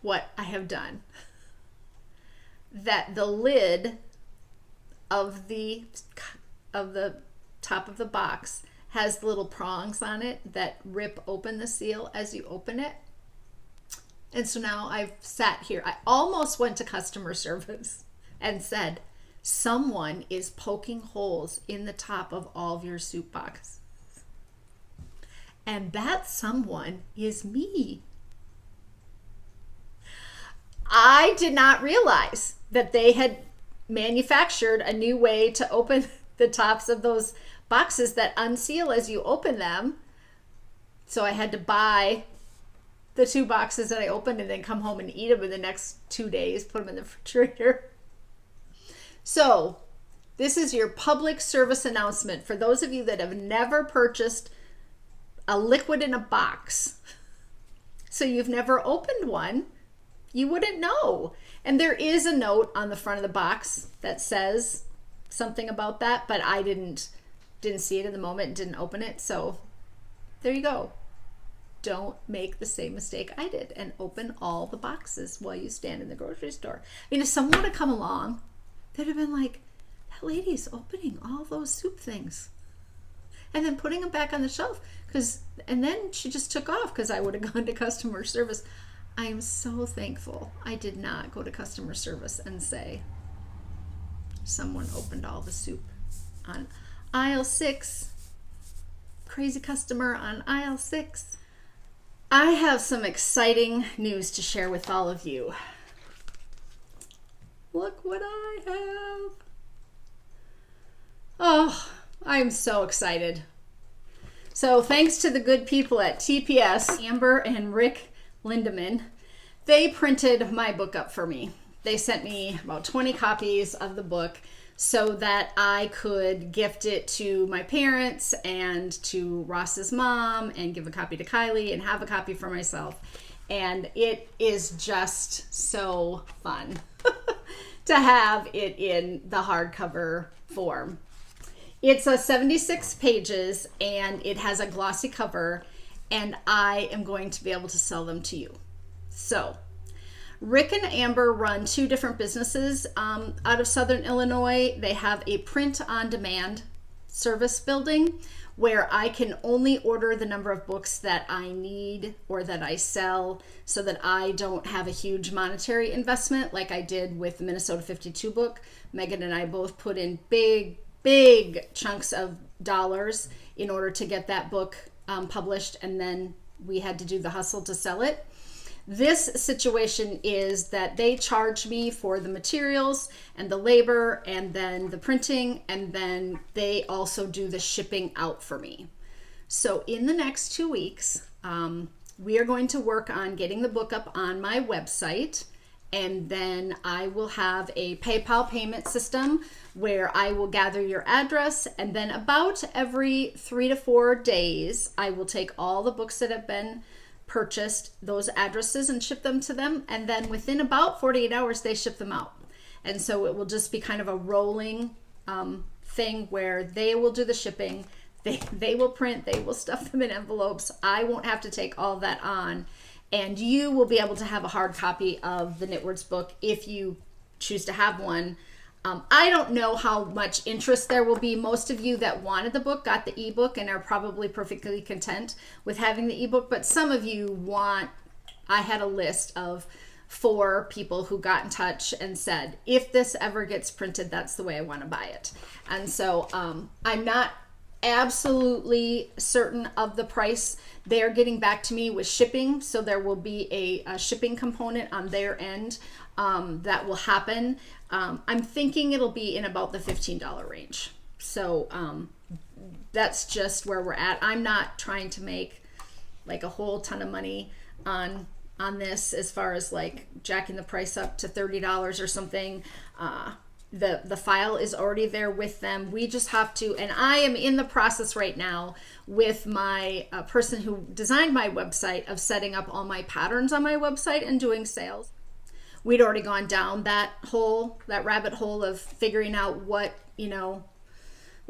Speaker 1: what I have done. That the lid of the top of the box has little prongs on it that rip open the seal as you open it. And so now I've sat here. I almost went to customer service and said, someone is poking holes in the top of all of your soup boxes. And that someone is me. I did not realize that they had manufactured a new way to open the tops of those boxes that unseal as you open them. So I had to buy the 2 boxes that I opened and then come home and eat them in the next 2 days, put them in the refrigerator. So this is your public service announcement for those of you that have never purchased a liquid in a box. So you've never opened one, you wouldn't know. And there is a note on the front of the box that says something about that, but I didn't see it in the moment, didn't open it. So there you go. Don't make the same mistake I did and open all the boxes while you stand in the grocery store. I mean, if someone would have come along, they'd have been like, that lady's opening all those soup things and then putting them back on the shelf. And then she just took off because I would have gone to customer service. I am so thankful I did not go to customer service and say, someone opened all the soup on aisle 6. Crazy customer on aisle 6. I have some exciting news to share with all of you. Look what I have. Oh, I'm so excited. So thanks to the good people at TPS, Amber and Rick Lindemann, they printed my book up for me. They sent me about 20 copies of the book so that I could gift it to my parents and to Ross's mom and give a copy to Kiley and have a copy for myself. And it is just so fun to have it in the hardcover form. It's 76 pages and it has a glossy cover, and I am going to be able to sell them to you. So Rick and Amber run 2 different businesses out of Southern Illinois. They have a print-on-demand service building where I can only order the number of books that I need or that I sell so that I don't have a huge monetary investment like I did with the Minnesota 52 book. Megan and I both put in big chunks of dollars in order to get that book published, and then we had to do the hustle to sell it. This situation is that they charge me for the materials and the labor and then the printing, and then they also do the shipping out for me. So in the next 2 weeks, we are going to work on getting the book up on my website, and then I will have a PayPal payment system where I will gather your address, and then about every 3 to 4 days, I will take all the books that have been purchased, those addresses, and ship them to them, and then within about 48 hours they ship them out. And so it will just be kind of a rolling thing where they will do the shipping, they will print, they will stuff them in envelopes. I won't have to take all that on, and you will be able to have a hard copy of the Knitwords book if you choose to have one. I don't know how much interest there will be. Most of you that wanted the book got the ebook and are probably perfectly content with having the ebook, but some of you I had a list of 4 people who got in touch and said, if this ever gets printed, that's the way I want to buy it. And so I'm not absolutely certain of the price. They're getting back to me with shipping, so there will be a shipping component on their end that will happen. I'm thinking it'll be in about the $15 range. So that's just where we're at. I'm not trying to make like a whole ton of money on this as far as like jacking the price up to $30 or something. The file is already there with them. We just have to, and I am in the process right now with my person who designed my website of setting up all my patterns on my website and doing sales. We'd already gone down that rabbit hole of figuring out what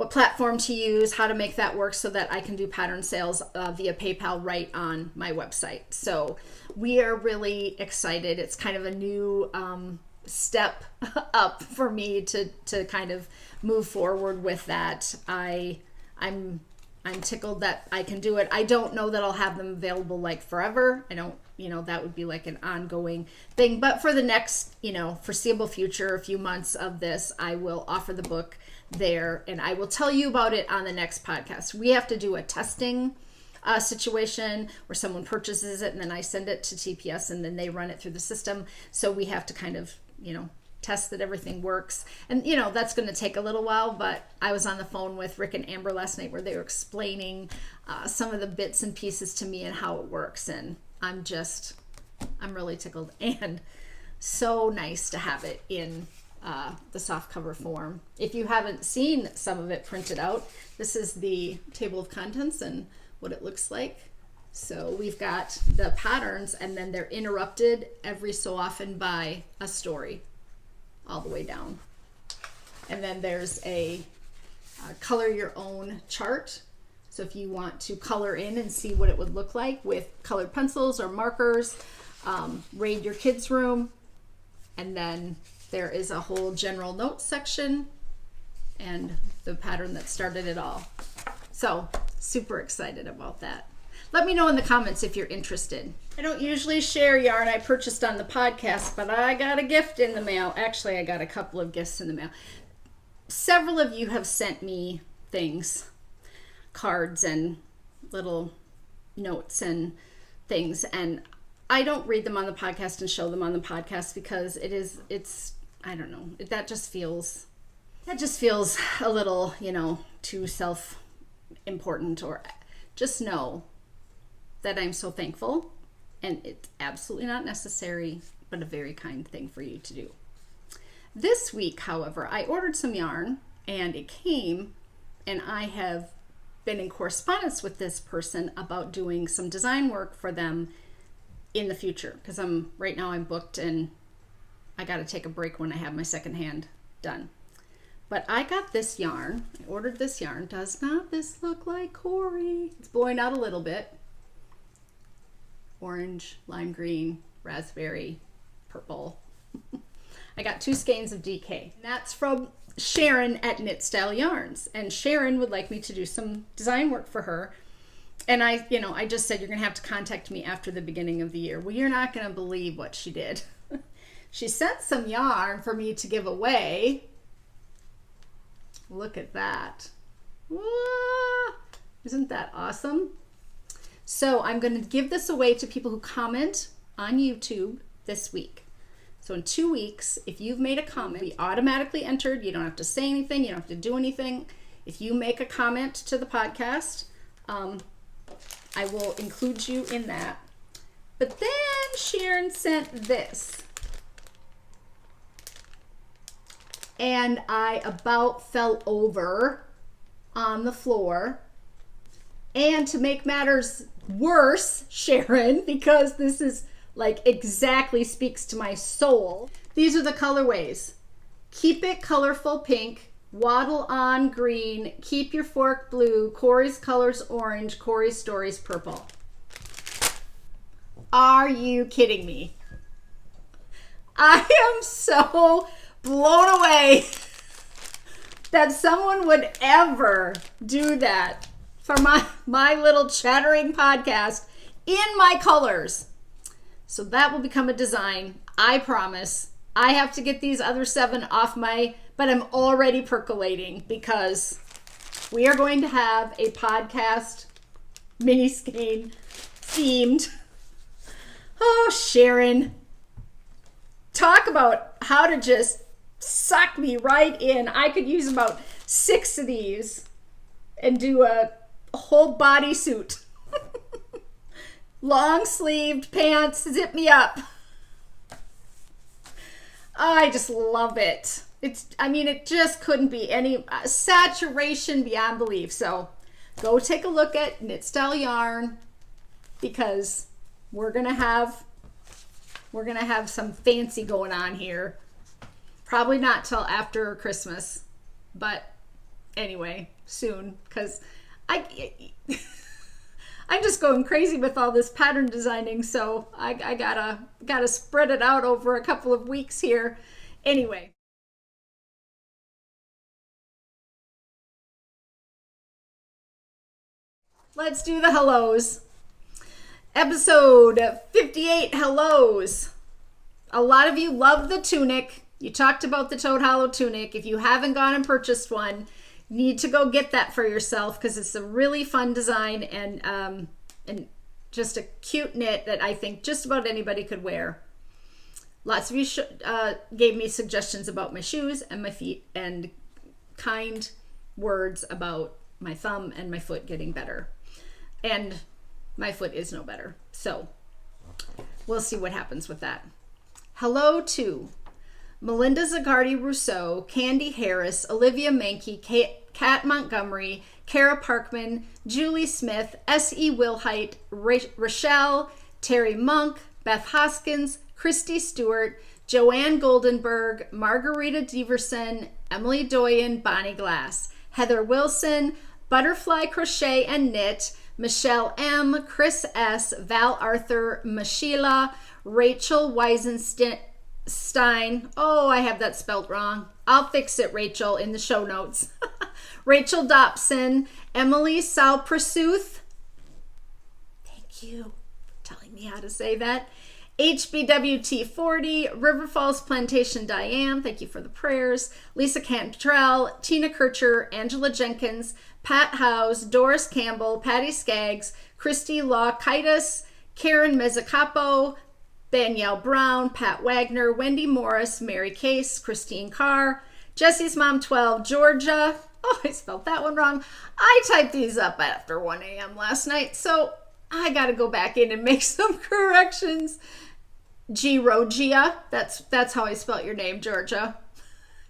Speaker 1: platform to use, how to make that work so that I can do pattern sales via PayPal right on my website. So we are really excited. It's kind of a new step up for me to kind of move forward with that. I'm tickled that I can do it. I don't know that I'll have them available like forever. I don't, that would be like an ongoing thing. But for the next, foreseeable future, a few months of this, I will offer the book there, and I will tell you about it on the next podcast. We have to do a testing situation where someone purchases it and then I send it to TPS and then they run it through the system. So we have to kind of, test that everything works. And, that's going to take a little while, but I was on the phone with Rick and Amber last night where they were explaining some of the bits and pieces to me and how it works. And I'm really tickled, and so nice to have it in the softcover form. If you haven't seen some of it printed out, this is the table of contents and what it looks like. So we've got the patterns, and then they're interrupted every so often by a story all the way down. And then there's a color your own chart. So if you want to color in and see what it would look like with colored pencils or markers, raid your kids' room. And then there is a whole general notes section and the pattern that started it all. So super excited about that. Let me know in the comments if you're interested. I don't usually share yarn I purchased on the podcast, but I got a gift in the mail. Actually, I got a couple of gifts in the mail. Several of you have sent me things, cards and little notes and things, and I don't read them on the podcast and show them on the podcast because it's I don't know, that just feels a little, too self-important. Or just know that I'm so thankful, and it's absolutely not necessary, but a very kind thing for you to do. This week, however, I ordered some yarn and it came, and I have been in correspondence with this person about doing some design work for them in the future, because right now I'm booked and I got to take a break when I have my second hand done. But I got this yarn. I ordered this yarn. Does not this look like Cori? It's blowing out a little bit. Orange, lime green, raspberry, purple. I got 2 skeins of DK. And that's from Sharon at Knit Style Yarns. And Sharon would like me to do some design work for her. And I just said, you're going to have to contact me after the beginning of the year. Well, you're not going to believe what she did. She sent some yarn for me to give away. Look at that. Whoa! Isn't that awesome? So I'm going to give this away to people who comment on YouTube this week. So in 2 weeks, if you've made a comment, be automatically entered. You don't have to say anything. You don't have to do anything. If you make a comment to the podcast, I will include you in that. But then Sharon sent this. And I about fell over on the floor. And to make matters worse, Sharon, because this is like exactly speaks to my soul. These are the colorways. Keep it colorful pink, waddle on green, keep your fork blue, Cori's colors orange, Cori's stories purple. Are you kidding me? I am so blown away that someone would ever do that for my little chattering podcast in my colors. So that will become a design, I promise. I have to get these other 7 off but I'm already percolating because we are going to have a podcast mini skein themed. Oh, Sharon, talk about how to just suck me right in. I could use about 6 of these and do a whole bodysuit. Long sleeved pants, zip me up. I just love it. It just couldn't be any saturation beyond belief. So go take a look at Knit Style Yarn, because we're gonna have some fancy going on here. Probably not till after Christmas, but anyway, soon, because I'm just going crazy with all this pattern designing, so I gotta spread it out over a couple of weeks here. Anyway. Let's do the hellos. Episode 58 hellos. A lot of you love the tunic. You talked about the Tote Hollow tunic. If you haven't gone and purchased one, you need to go get that for yourself because it's a really fun design and just a cute knit that I think just about anybody could wear. Lots of you gave me suggestions about my shoes and my feet and kind words about my thumb and my foot getting better. And my foot is no better. So we'll see what happens with that. Hello to Melinda Zagardi-Rousseau, Candy Harris, Olivia Mankey, Kat Montgomery, Kara Parkman, Julie Smith, S.E. Wilhite, Rochelle, Terry Monk, Beth Hoskins, Christy Stewart, Joanne Goldenberg, Margarita Deverson, Emily Doyen, Bonnie Glass, Heather Wilson, Butterfly Crochet and Knit, Michelle M., Chris S., Val Arthur, Mashila, Rachel Weisenstein. Oh, I have that spelled wrong. I'll fix it, Rachel, in the show notes. Rachel Dobson, Emily Salprasuth. Thank you for telling me how to say that. HBWT40, River Falls Plantation Diane, thank you for the prayers. Lisa Cantrell, Tina Kircher, Angela Jenkins, Pat Howes, Doris Campbell, Patty Skaggs, Christy Law-Kitis, Karen Mezzacapo, Danielle Brown, Pat Wagner, Wendy Morris, Mary Case, Christine Carr, Jessie's Mom 12, Georgia. Oh, I spelled that one wrong. I typed these up after 1 a.m. last night, so I got to go back in and make some corrections. Girogia, that's how I spelt your name, Georgia.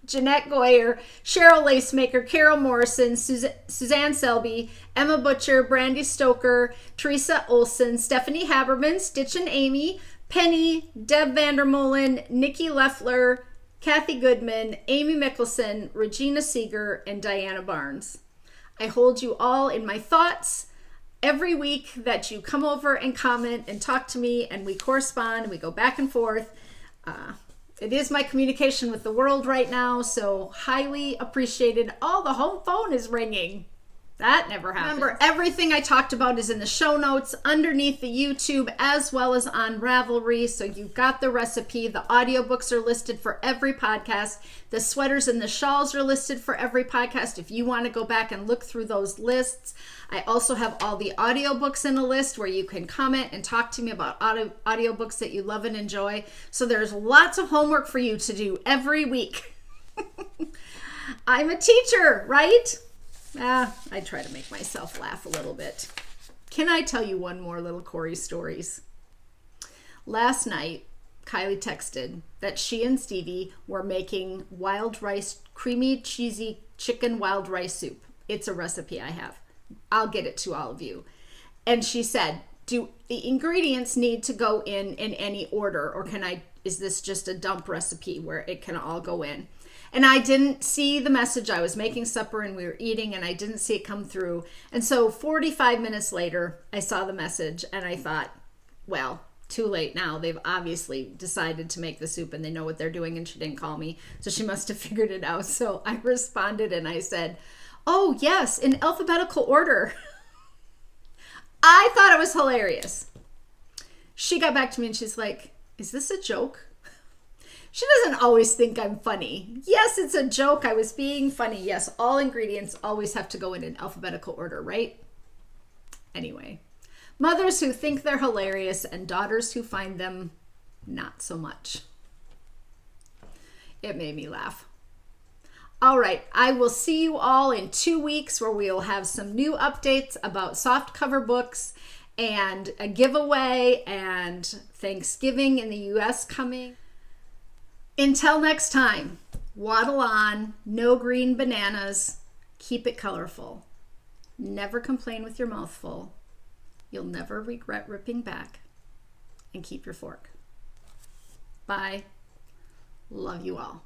Speaker 1: Jeanette Goyer, Cheryl Lacemaker, Carol Morrison, Suzanne Selby, Emma Butcher, Brandy Stoker, Teresa Olson, Stephanie Haberman, Stitch and Amy, Penny, Deb Vandermolen, Nikki Leffler, Kathy Goodman, Amy Mickelson, Regina Seeger, and Diana Barnes. I hold you all in my thoughts every week that you come over and comment and talk to me and we correspond and we go back and forth. It is my communication with the world right now, so highly appreciated. Oh, the home phone is ringing. That never happened. Remember, everything I talked about is in the show notes underneath the YouTube as well as on Ravelry. So you've got the recipe. The audiobooks are listed for every podcast. The sweaters and the shawls are listed for every podcast if you want to go back and look through those lists. I also have all the audiobooks in a list where you can comment and talk to me about audiobooks that you love and enjoy. So there's lots of homework for you to do every week. I'm a teacher, right? I try to make myself laugh a little bit. Can I tell you one more little Cori stories? Last night, Kiley texted that she and Stevie were making wild rice, creamy, cheesy chicken wild rice soup. It's a recipe I have. I'll get it to all of you. And she said, do the ingredients need to go in any order, or is this just a dump recipe where it can all go in? And I didn't see the message. I was making supper and we were eating and I didn't see it come through. And so 45 minutes later, I saw the message and I thought, well, too late now. They've obviously decided to make the soup and they know what they're doing, and she didn't call me. So she must have figured it out. So I responded and I said, oh yes, in alphabetical order. I thought it was hilarious. She got back to me and she's like, is this a joke? She doesn't always think I'm funny. Yes, it's a joke. I was being funny. Yes, all ingredients always have to go in alphabetical order, right? Anyway, mothers who think they're hilarious and daughters who find them not so much. It made me laugh. All right, I will see you all in 2 weeks where we'll have some new updates about softcover books and a giveaway and Thanksgiving in the U.S. coming. Until next time, waddle on, no green bananas, keep it colorful. Never complain with your mouth full. You'll never regret ripping back, and keep your fork. Bye. Love you all.